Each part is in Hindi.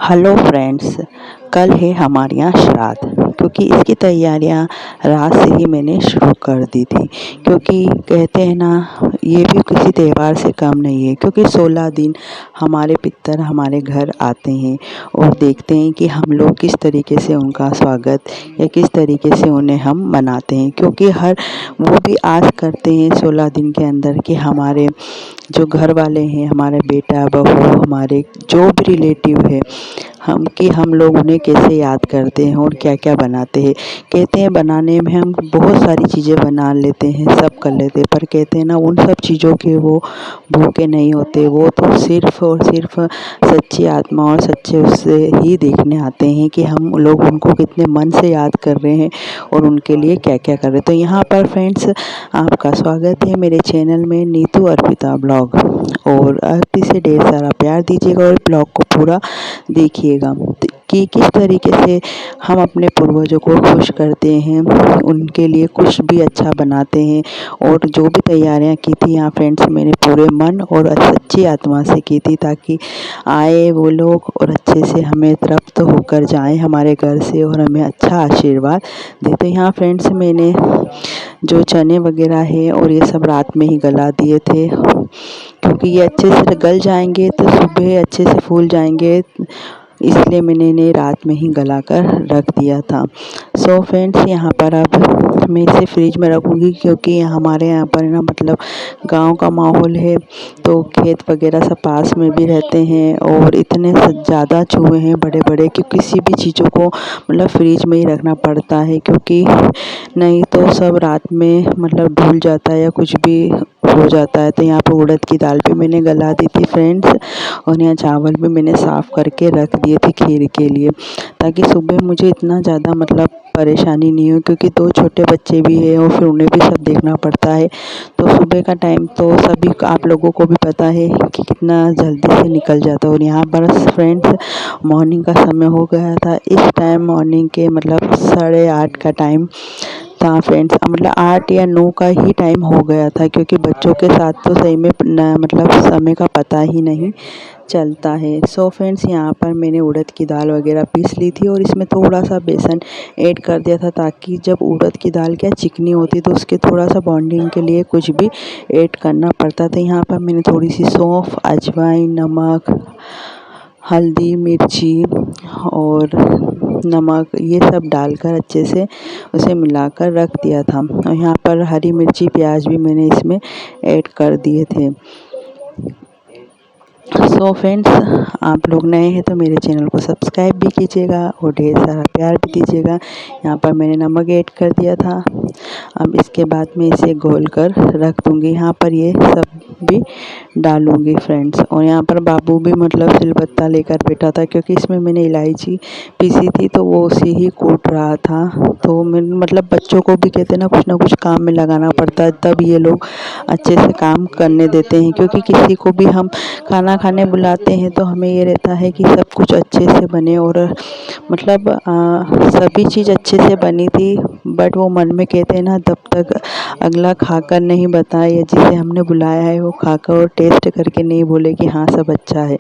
हेलो फ्रेंड्स, कल है हमारे यहाँ श्राद्ध। क्योंकि इसकी तैयारियां रात से ही मैंने शुरू कर दी थी। क्योंकि कहते हैं ना, ये भी किसी त्यौहार से कम नहीं है। क्योंकि 16 दिन हमारे पितर हमारे घर आते हैं और देखते हैं कि हम लोग किस तरीके से उनका स्वागत या किस तरीके से उन्हें हम मनाते हैं। क्योंकि वो भी आस करते हैं 16 दिन के अंदर कि हमारे जो घर वाले हैं, हमारे बेटा बहू, हमारे जो भी रिलेटिव है, हम लोग उन्हें कैसे याद करते हैं और क्या क्या बनाते हैं। कहते हैं बनाने में हम बहुत सारी चीज़ें बना लेते हैं, सब कर लेते हैं, पर कहते हैं ना, उन सब चीज़ों के वो भूखे नहीं होते। वो तो सिर्फ़ और सिर्फ सच्ची आत्मा और सच्चे उससे ही देखने आते हैं कि हम लोग उनको कितने मन से याद कर रहे हैं और उनके लिए क्या क्या कर रहे हैं। तो यहाँ पर फ्रेंड्स, आपका स्वागत है मेरे चैनल में नीतू अर्पिता ब्लॉग। और आप इसे ढेर सारा प्यार दीजिएगा और ब्लॉग को पूरा देखिएगा कि किस तरीके से हम अपने पूर्वजों को खुश करते हैं, उनके लिए कुछ भी अच्छा बनाते हैं। और जो भी तैयारियां की थी यहाँ फ्रेंड्स, मैंने पूरे मन और सच्ची आत्मा से की थी, ताकि आए वो लोग और अच्छे से हमें तृप्त होकर जाएं हमारे घर से और हमें अच्छा आशीर्वाद दे। तो यहाँ फ्रेंड्स, मैंने जो चने वगैरह है और ये सब रात में ही गला दिए थे। क्योंकि ये अच्छे से गल जाएंगे तो सुबह अच्छे से फूल जाएंगे, इसलिए मैंने इन्हें रात में ही गला कर रख दिया था। सो फ्रेंड्स, यहाँ पर अब मैं इसे फ्रिज में रखूँगी। क्योंकि हमारे यहाँ पर ना, मतलब गांव का माहौल है, तो खेत वगैरह सब पास में भी रहते हैं और इतने ज़्यादा चूहे हैं बड़े बड़े कि किसी भी चीज़ों को मतलब फ्रिज में ही रखना पड़ता है। क्योंकि नहीं तो सब रात में मतलब धुल जाता है या कुछ भी हो जाता है। तो यहाँ पर उड़द की दाल भी मैंने गला दी थी फ्रेंड्स, और यहाँ चावल भी मैंने साफ़ करके रख दिए थे खीर के लिए, ताकि सुबह मुझे इतना ज़्यादा मतलब परेशानी नहीं हो। क्योंकि 2 छोटे बच्चे भी हैं और फिर उन्हें भी सब देखना पड़ता है। तो सुबह का टाइम तो सभी आप लोगों को भी पता है कि कितना जल्दी से निकल जाता है। और यहाँ पर फ्रेंड्स, मॉर्निंग का समय हो गया था। इस टाइम मॉर्निंग के मतलब 8:30 का टाइम था फ्रेंड्स, मतलब 8 या 9 का ही टाइम हो गया था। क्योंकि बच्चों के साथ तो सही में मतलब समय का पता ही नहीं चलता है। सो फ्रेंड्स, यहाँ पर मैंने उड़द की दाल वगैरह पीस ली थी और इसमें थोड़ा सा बेसन ऐड कर दिया था, ताकि जब उड़द की दाल क्या चिकनी होती तो उसके थोड़ा सा बॉन्डिंग के लिए कुछ भी ऐड करना पड़ता था। यहाँ पर मैंने थोड़ी सी सौंफ, अजवाइन, नमक, हल्दी, मिर्ची और नमक ये सब डालकर अच्छे से उसे मिलाकर रख दिया था। और यहाँ पर हरी मिर्ची, प्याज भी मैंने इसमें ऐड कर दिए थे। सो फ्रेंड्स, आप लोग नए हैं तो मेरे चैनल को सब्सक्राइब भी कीजिएगा और ढेर सारा प्यार भी दीजिएगा। यहाँ पर मैंने नमक ऐड कर दिया था। अब इसके बाद मैं इसे घोल कर रख दूँगी। यहाँ पर ये सब भी डालूँगी फ्रेंड्स। और यहाँ पर बाबू भी मतलब सिलबत्ता लेकर बैठा था, क्योंकि इसमें मैंने इलायची पीसी थी तो वो उसे ही कूट रहा था। तो मैं मतलब बच्चों को भी कहते हैं ना कुछ काम में लगाना पड़ता है, तब ये लोग अच्छे से काम करने देते हैं। क्योंकि किसी को भी हम खाना खाने बुलाते हैं तो हमें ये रहता है कि सब कुछ अच्छे से बने। और मतलब सभी चीज़ अच्छे से बनी थी, बट वो मन में कहते हैं ना, तब तक अगला खाकर नहीं बताए या जिसे हमने बुलाया है वो खाकर और टेस्ट करके नहीं बोले कि हाँ सब अच्छा है,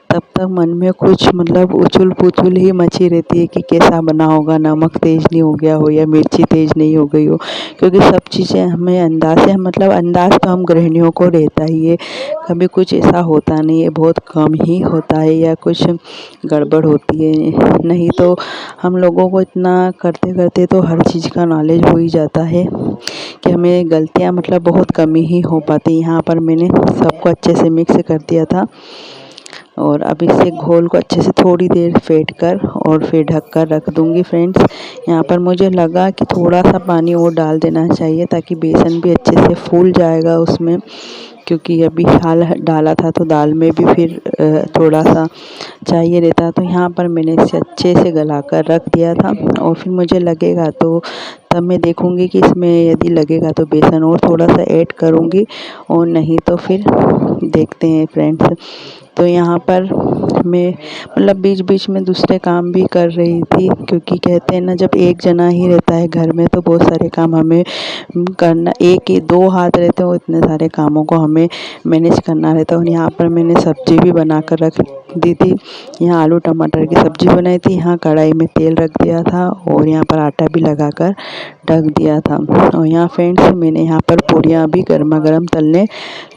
तब तक मन में कुछ मतलब उछल पुछल ही मची रहती है कि कैसा बना होगा, नमक तेज़ नहीं हो गया हो या मिर्ची तेज़ नहीं हो गई हो। क्योंकि सब चीज़ें हमें अंदाज़ से, मतलब अंदाज़ तो हम गृहिणियों को रहता ही है, कभी कुछ ऐसा होता नहीं है, बहुत कम ही होता है या कुछ गड़बड़ होती है। नहीं तो हम लोगों को इतना करते करते तो हर चीज़ का नॉलेज हो ही जाता है कि हमें गलतियाँ मतलब बहुत कम ही हो पाती। यहाँ पर मैंने सबको अच्छे से मिक्स कर दिया था और अब इसे घोल को अच्छे से थोड़ी देर फेंट कर और फिर ढक कर रख दूँगी फ्रेंड्स। यहाँ पर मुझे लगा कि थोड़ा सा पानी और डाल देना चाहिए, ताकि बेसन भी अच्छे से फूल जाएगा उसमें। क्योंकि अभी हाल डाला था तो दाल में भी फिर थोड़ा सा चाहिए रहता। तो यहाँ पर मैंने इसे अच्छे से गला कर रख दिया था और फिर मुझे लगेगा तो तब मैं देखूँगी कि इसमें यदि लगेगा तो बेसन और थोड़ा सा ऐड करूँगी और नहीं तो फिर देखते हैं फ्रेंड्स। तो यहाँ पर मैं मतलब बीच बीच में दूसरे काम भी कर रही थी, क्योंकि कहते हैं ना जब एक जना ही रहता है घर में तो बहुत सारे काम हमें करना, एक ही दो हाथ रहते हैं और इतने सारे कामों को हमें मैनेज करना रहता है। और यहाँ पर मैंने सब्जी भी बना कर रख दी थी। यहाँ आलू टमाटर की सब्जी बनाई थी, यहाँ कढ़ाई में तेल रख दिया था और यहाँ पर आटा भी लगा कर ढक दिया था। और यहाँ फ्रेंड्स मैंने यहाँ पर पूरियाँ भी गर्मा गर्म तलने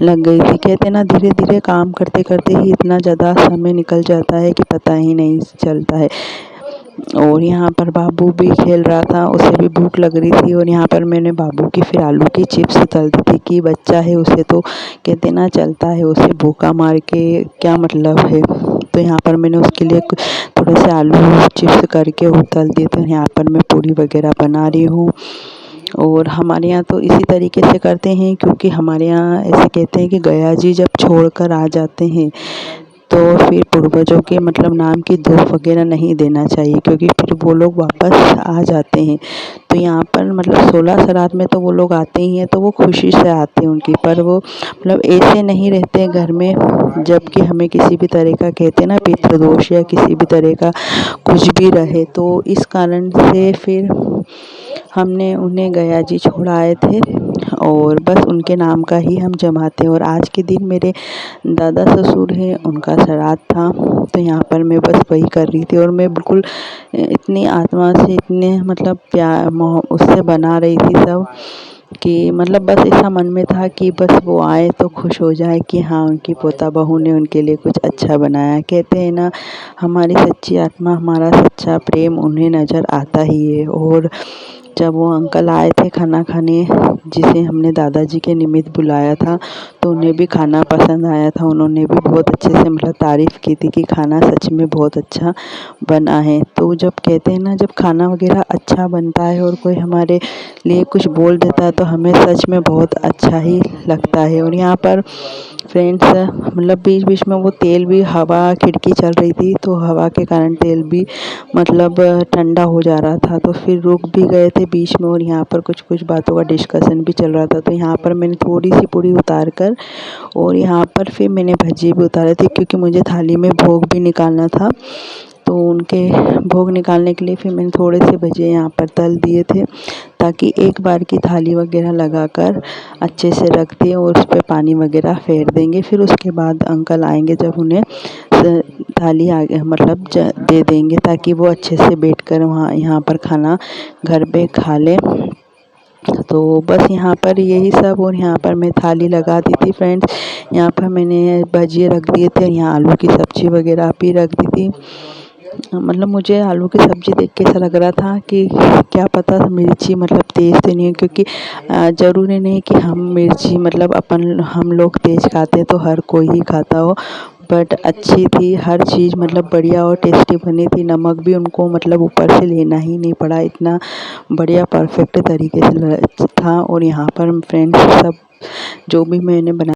लग गई थी। कहते हैं ना धीरे धीरे काम करते करते ही इतना ज़्यादा समय निकल जाता है कि पता ही नहीं चलता है। और यहाँ पर बाबू भी खेल रहा था, उसे भी भूख लग रही थी और यहाँ पर मैंने बाबू की फिर आलू की चिप्स तल दी थी कि बच्चा है उसे तो कहते ना चलता है, उसे भूखा मार के क्या मतलब है। तो यहाँ पर मैंने उसके लिए थोड़े से आलू चिप्स करके वो तल दिए थे। यहाँ पर मैं पूरी वगैरह बना रही हूँ। और हमारे यहाँ तो इसी तरीके से करते हैं, क्योंकि हमारे यहाँ ऐसे कहते हैं कि गया जी जब छोड़ कर आ जाते हैं तो फिर पूर्वजों के मतलब नाम की धूप वगैरह नहीं देना चाहिए, क्योंकि फिर वो लोग वापस आ जाते हैं। तो यहाँ पर मतलब 16 श्राद्ध में तो वो लोग आते ही हैं, तो वो खुशी से आते हैं उनकी, पर वो मतलब ऐसे नहीं रहते हैं घर में, जबकि हमें किसी भी तरह का कहते हैं ना पितृदोष या किसी भी तरह का कुछ भी रहे, तो इस कारण से फिर हमने उन्हें गया जी छोड़ाए थे और बस उनके नाम का ही हम जमाते हैं। और आज के दिन मेरे दादा ससुर हैं, उनका श्राद्ध था, तो यहाँ पर मैं बस वही कर रही थी। और मैं बिल्कुल इतनी आत्मा से इतने मतलब प्यार मोह उससे बना रही थी सब, कि मतलब बस ऐसा मन में था कि बस वो आए तो खुश हो जाए कि हाँ उनकी पोता बहू ने उनके लिए कुछ अच्छा बनाया। कहते हैं ना हमारी सच्ची आत्मा, हमारा सच्चा प्रेम उन्हें नज़र आता ही है। और जब वो अंकल आए थे खाना खाने, जिसे हमने दादाजी के निमित्त बुलाया था, तो उन्हें भी खाना पसंद आया था। उन्होंने भी बहुत अच्छे से मतलब तारीफ़ की थी कि खाना सच में बहुत अच्छा बना है। तो जब कहते हैं ना जब खाना वगैरह अच्छा बनता है और कोई हमारे लिए कुछ बोल देता है तो हमें सच में बहुत अच्छा ही लगता है। और यहाँ पर फ्रेंड्स मतलब बीच बीच में वो तेल भी, हवा खिड़की चल रही थी तो हवा के कारण तेल भी मतलब ठंडा हो जा रहा था, तो फिर रुक भी गए थे बीच में। और यहाँ पर कुछ कुछ बातों का डिस्कशन भी चल रहा था, तो यहाँ पर मैंने थोड़ी सी पूरी उतार कर और यहाँ पर फिर मैंने भजी भी उतारे थे, क्योंकि मुझे थाली में भोग भी निकालना था। तो उनके भोग निकालने के लिए फिर मैंने थोड़े से भजिए यहाँ पर तल दिए थे, ताकि एक बार की थाली वगैरह लगाकर अच्छे से रख दें और उस पर पानी वगैरह फेर देंगे। फिर उसके बाद अंकल आएंगे जब उन्हें थाली आगे मतलब दे देंगे, ताकि वो अच्छे से बैठकर वहाँ यहाँ पर खाना घर पे खा लें। तो बस यहाँ पर यही सब। और यहाँ पर मैं थाली लगा दी थी फ्रेंड्स। यहाँ पर मैंने भजिए रख दिए थे, यहाँ आलू की सब्ज़ी वगैरह भी रख दी थी। मतलब मुझे आलू की सब्ज़ी देख के ऐसा लग रहा था कि क्या पता मिर्ची मतलब तेज़ तो नहीं है, क्योंकि ज़रूरी नहीं कि हम मिर्ची मतलब हम लोग तेज़ खाते हैं तो हर कोई ही खाता हो, बट अच्छी थी हर चीज़, मतलब बढ़िया और टेस्टी बनी थी। नमक भी उनको मतलब ऊपर से लेना ही नहीं पड़ा, इतना बढ़िया परफेक्ट तरीके से था। और यहाँ पर फ्रेंड्स सब जो भी मैंने बनाया